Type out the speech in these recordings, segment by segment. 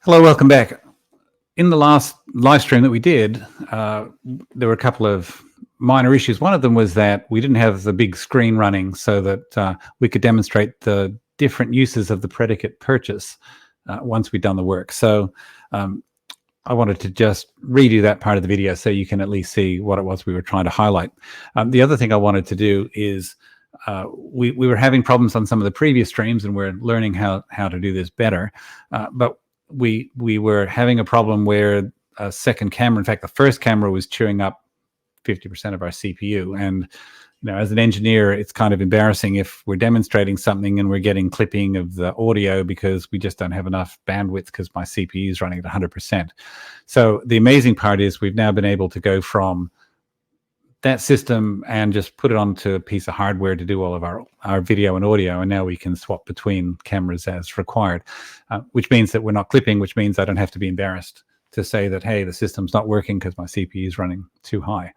Hello, welcome back. In the last live stream that we did, there were a couple of minor issues. One of them was that we didn't have the big screen running so that we could demonstrate the different uses of the predicate purchase once we'd done the work. So I wanted to just redo that part of the video so you can at least see what it was we were trying to highlight. The other thing I wanted to do is we were having problems on some of the previous streams, and we're learning how to do this better. But we were having a problem where a second camera, in fact, the first camera was chewing up 50% of our CPU. And you know, as an engineer, it's kind of embarrassing if we're demonstrating something and we're getting clipping of the audio because we just don't have enough bandwidth because my CPU is running at 100%. So the amazing part is we've now been able to go from that system and just put it onto a piece of hardware to do all of our video and audio, and now we can swap between cameras as required, which means that we're not clipping, which means I don't have to be embarrassed to say that, hey, the system's not working because my CPU is running too high.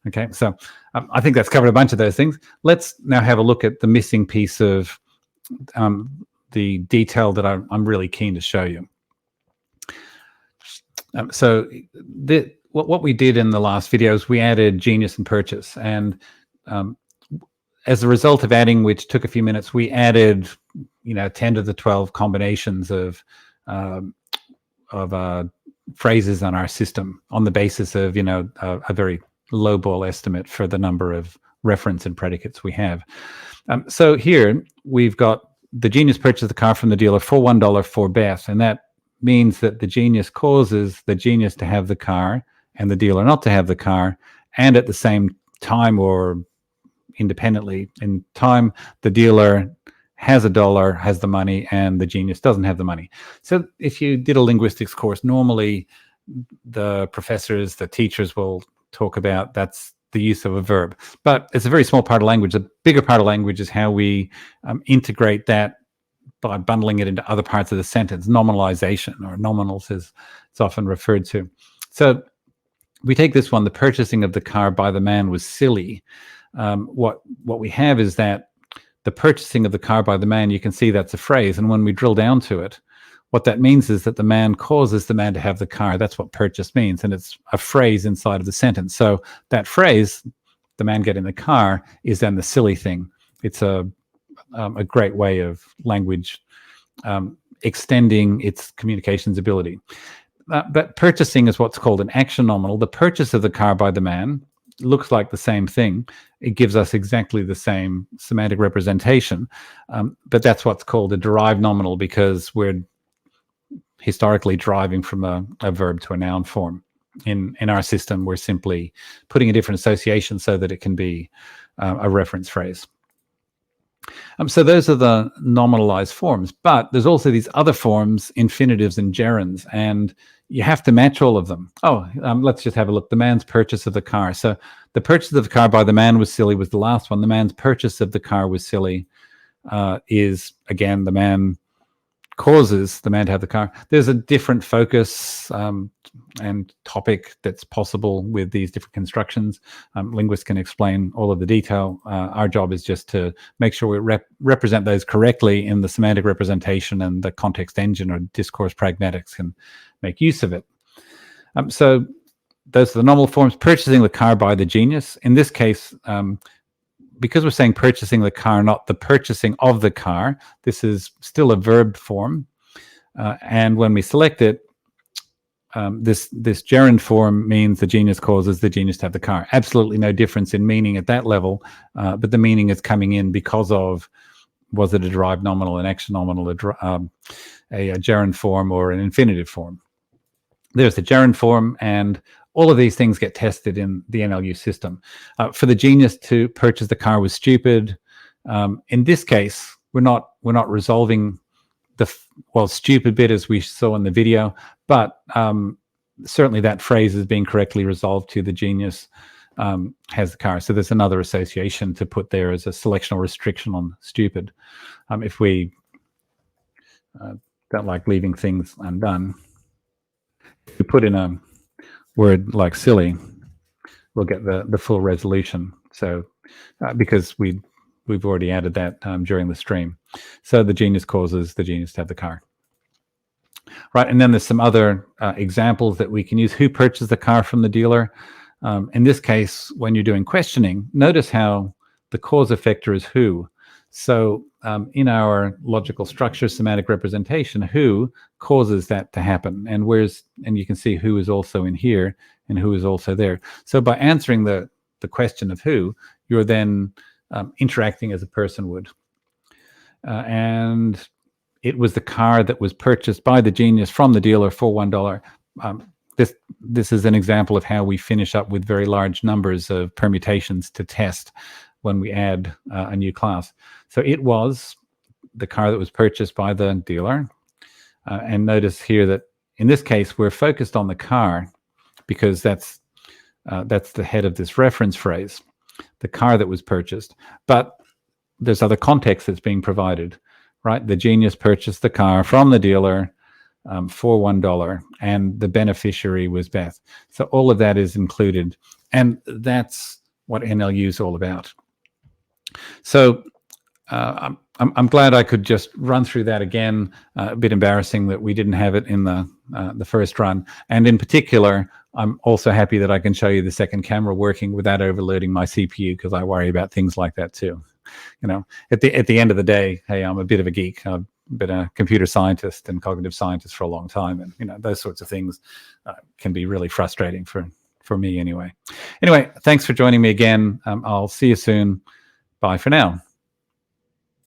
Okay, so I think that's covered a bunch of those things. Let's now have a look at the missing piece of the detail that I'm really keen to show you. What we did in the last video is we added genius and purchase, and as a result of adding, which took a few minutes, we added 10 to the 12 combinations of phrases on our system on the basis of a very low ball estimate for the number of reference and predicates we have. So here we've got the genius purchased the car from the dealer for $1 for Beth, and that means that the genius causes the genius to have the car and the dealer not to have the car, and at the same time or independently in time, the dealer has $1, has the money, and the genius doesn't have the money. So if you did a linguistics course, normally the professors, the teachers will talk about that's the use of a verb, but it's a very small part of language. The bigger part of language is how we integrate that by bundling it into other parts of the sentence. Nominalization, or nominals as it's often referred to. So we take this one, the purchasing of the car by the man was silly. What we have is that the purchasing of the car by the man, you can see that's a phrase. And when we drill down to it, what that means is that the man causes the man to have the car. That's what purchase means. And it's a phrase inside of the sentence. So that phrase, the man getting the car, is then the silly thing. It's a great way of language extending its communications ability. But purchasing is what's called an action nominal. The purchase of the car by the man looks like the same thing. It gives us exactly the same semantic representation, but that's what's called a derived nominal, because we're historically deriving from a verb to a noun form. In our system, we're simply putting a different association so that it can be a reference phrase. So those are the nominalized forms, but there's also these other forms, infinitives and gerunds, and you have to match all of them. Let's just have a look. The man's purchase of the car. So the purchase of the car by the man was silly was the last one. The man's purchase of the car was silly is, again, the man causes the man to have the car. There's a different focus and topic that's possible with these different constructions. Linguists can explain all of the detail. Our job is just to make sure we represent those correctly in the semantic representation, and the context engine or discourse pragmatics can make use of it. So those are the nominal forms. Purchasing the car by the genius. In this case, because we're saying purchasing the car, not the purchasing of the car, this is still a verb form. And when we select it, this gerund form means the genius causes the genius to have the car. Absolutely no difference in meaning at that level, but the meaning is coming in because of, was it a derived nominal, an action nominal, a gerund form, or an infinitive form? There's the gerund form, and all of these things get tested in the NLU system. For the genius to purchase the car was stupid. In this case, we're not resolving the stupid bit as we saw in the video, but certainly that phrase is being correctly resolved to the genius has the car. So there's another association to put there as a selectional restriction on stupid. If we don't like leaving things undone, if we put in a word like silly, we'll get the full resolution. So because we've already added that during the stream. So the genius causes the genius to have the car. right? And then there's some other examples that we can use. Who purchased the car from the dealer? In this case, when you're doing questioning, notice how the cause effector is who. So in our logical structure, semantic representation, who causes that to happen, and you can see who is also in here and who is also there. So by answering the question of who, you're then interacting as a person would. And it was the car that was purchased by the genius from the dealer for $1. This is an example of how we finish up with very large numbers of permutations to test when we add a new class. So it was the car that was purchased by the dealer. And notice here that in this case, we're focused on the car because that's the head of this reference phrase, the car that was purchased. But there's other context that's being provided, right? The genius purchased the car from the dealer for $1, and the beneficiary was Beth. So all of that is included, and that's what NLU is all about. So I'm glad I could just run through that again. A bit embarrassing that we didn't have it in the first run, and in particular, I'm also happy that I can show you the second camera working without overloading my CPU, because I worry about things like that too. You know, at the end of the day, hey, I'm a bit of a geek. I've been a computer scientist and cognitive scientist for a long time, and you know, those sorts of things can be really frustrating for me anyway. Anyway, thanks for joining me again. I'll see you soon. Bye for now.